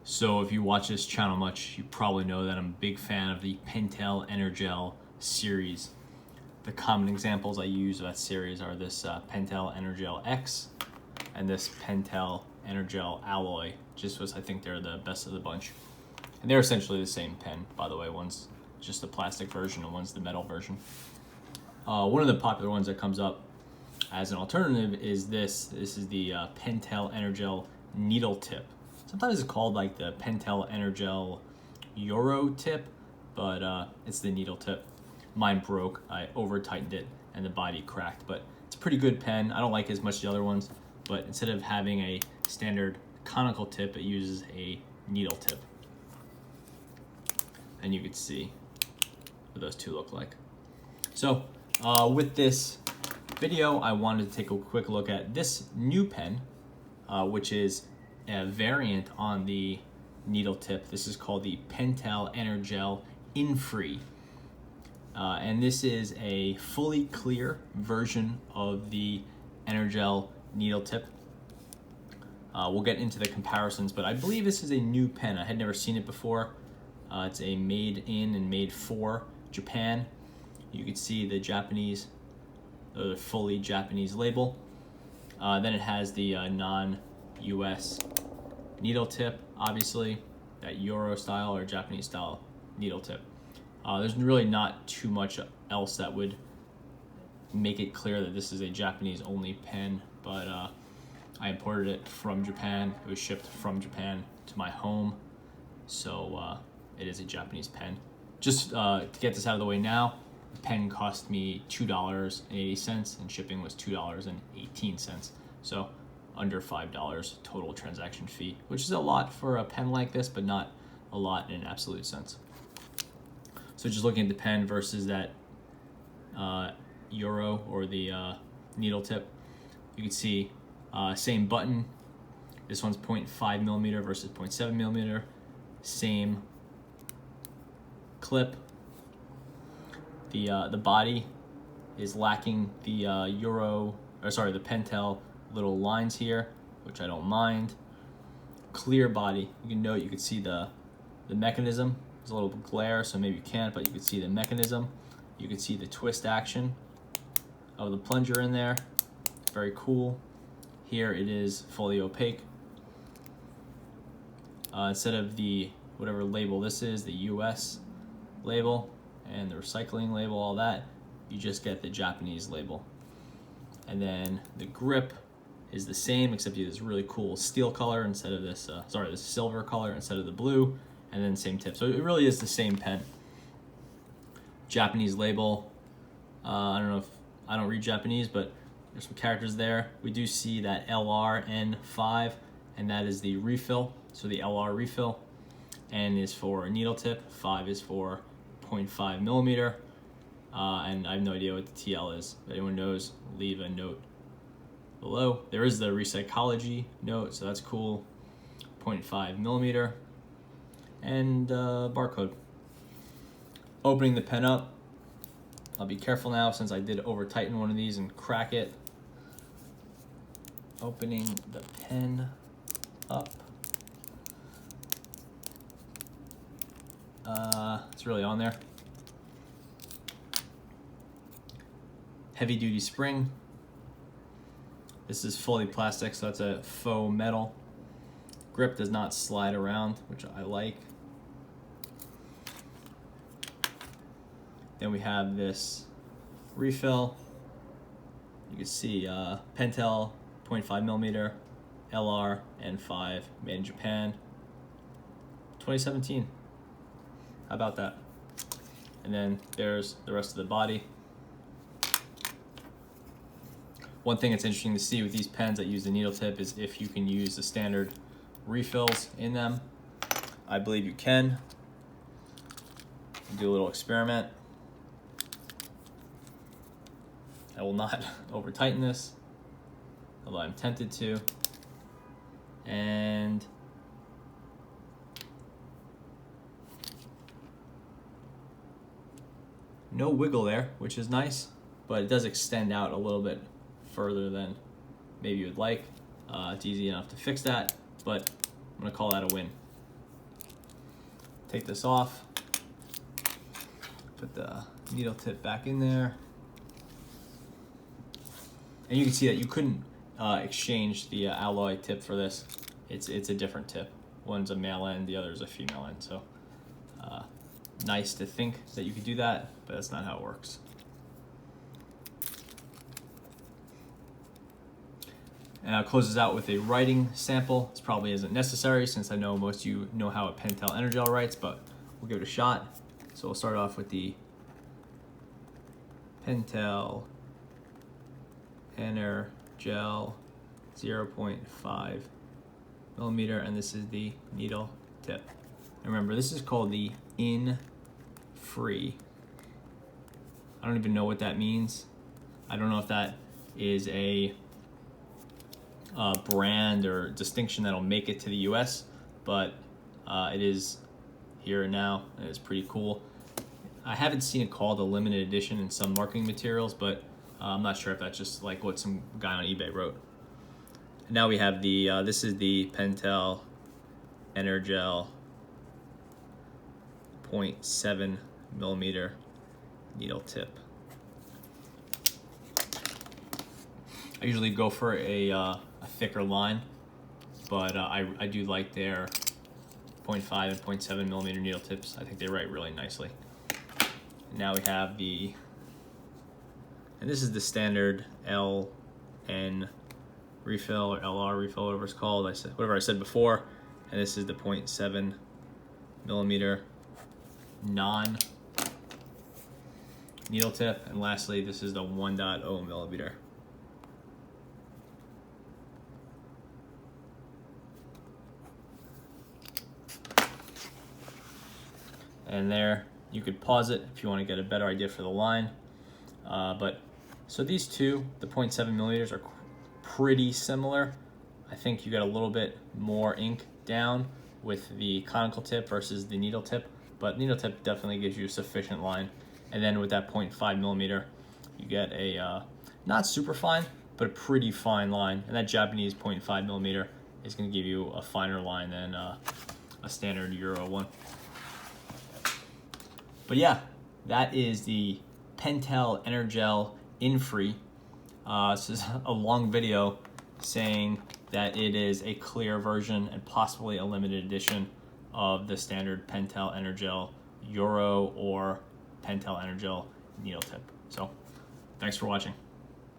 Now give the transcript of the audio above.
So if you watch this channel much, you probably know that I'm a big fan of the Pentel Energel series. The common examples I use of that series are this Pentel Energel X and this Pentel Energel Alloy. I think they're the best of the bunch. And they're essentially the same pen, by the way. One's just the plastic version and one's the metal version. One of the popular ones that comes up as an alternative is this. This is the Pentel Energel Needletip. Sometimes it's called like the Pentel Energel Euro tip, but it's the needle tip. Mine broke, I over tightened it and the body cracked, but it's a pretty good pen. I don't like it as much as the other ones, but instead of having a standard conical tip, it uses a needle tip. And you can see what those two look like. So with this video, I wanted to take a quick look at this new pen, which is a variant on the needle tip. This is called the Pentel Energel Infree. And this is a fully clear version of the Energel Needletip. We'll get into the comparisons, but I believe this is a new pen. I had never seen it before. It's a made in and made for Japan. You can see the Japanese, the fully Japanese label. Then it has the non-US needle tip, obviously, that Euro style or Japanese style needle tip. There's really not too much else that would make it clear that this is a Japanese only pen, but I imported it from Japan. It was shipped from Japan to my home, so it is a Japanese pen. Just to get this out of the way now, the pen cost me $2.80 and shipping was $2.18. So under $5 total transaction fee, which is a lot for a pen like this, but not a lot in an absolute sense. So just looking at the pen versus that Euro or the needle tip, you can see same button. This one's 0.5 millimeter versus 0.7 millimeter. Same clip. The body is lacking the the Pentel little lines here, which I don't mind. Clear body. You can see the mechanism. There's a little glare, so maybe you can't, but you can see the mechanism. You can see the twist action of the plunger in there. Very cool. Here it is fully opaque. Instead of the whatever label this is, the US label and the recycling label, all that, you just get the Japanese label. And then the grip is the same, except you have this really cool steel color instead of this, this silver color instead of the blue, and then same tip. So it really is the same pen. Japanese label. I don't read Japanese, but there's some characters there. We do see that LRN5, and that is the refill. So the LR refill, N is for a needle tip, 5 is for 0.5 millimeter, and I have no idea what the TL is. If anyone knows, leave a note below. There is the recyclology note, so that's cool. 0.5 millimeter, and barcode. Opening the pen up, I'll be careful now since I did over tighten one of these and crack it. Opening the pen up. It's really on there. Heavy duty spring. This is fully plastic, so that's a faux metal. Grip does not slide around, which I like. Then we have this refill. You can see Pentel 0.5 millimeter, LR N5, made in Japan, 2017. How about that? And then there's the rest of the body. One thing that's interesting to see with these pens that use the needle tip is if you can use the standard refills in them. I believe you can. Do a little experiment. I will not over tighten this, although I'm tempted to. And no wiggle there, which is nice, but it does extend out a little bit further than maybe you would like. It's easy enough to fix that, but I'm gonna call that a win. take this off, put the needle tip back in there. And you can see that you couldn't exchange the alloy tip for this. It's a different tip. One's a male end, the other is a female end. So nice to think that you could do that, but that's not how it works. And I'll close this out with a writing sample. This probably isn't necessary since I know most of you know how a Pentel Energel writes, but we'll give it a shot. So we'll start off with the Pentel Energel 0.5 millimeter, and this is the needle tip. And remember, this is called the Infree. I don't even know what that means. I don't know if that is a brand or distinction that'll make it to the US, but it is here and now, and it's pretty cool. I haven't seen it called a limited edition in some marketing materials, but I'm not sure if that's just like what some guy on eBay wrote. Now we have the, this is the Pentel Energel 0.7 millimeter needle tip. I usually go for a thicker line, but I do like their 0.5 and 0.7 millimeter needle tips. I think they write really nicely. And now we have the, and this is the standard LN refill or LR refill, whatever it's called. Whatever I said before. And this is the 0.7 millimeter non needle tip. And lastly, this is the 1.0 millimeter. And there, you could pause it if you want to get a better idea for the line. So these two, the 0.7 millimeters, are pretty similar. I think you got a little bit more ink down with the conical tip versus the needle tip, but needle tip definitely gives you a sufficient line. And then with that 0.5 millimeter, you get a not super fine, but a pretty fine line. And that Japanese 0.5 millimeter is going to give you a finer line than a standard Euro one. But yeah, that is the Pentel Energel Infree. This is a long video saying that it is a clear version and possibly a limited edition of the standard Pentel Energel Euro or Pentel Energel needle tip. So thanks for watching.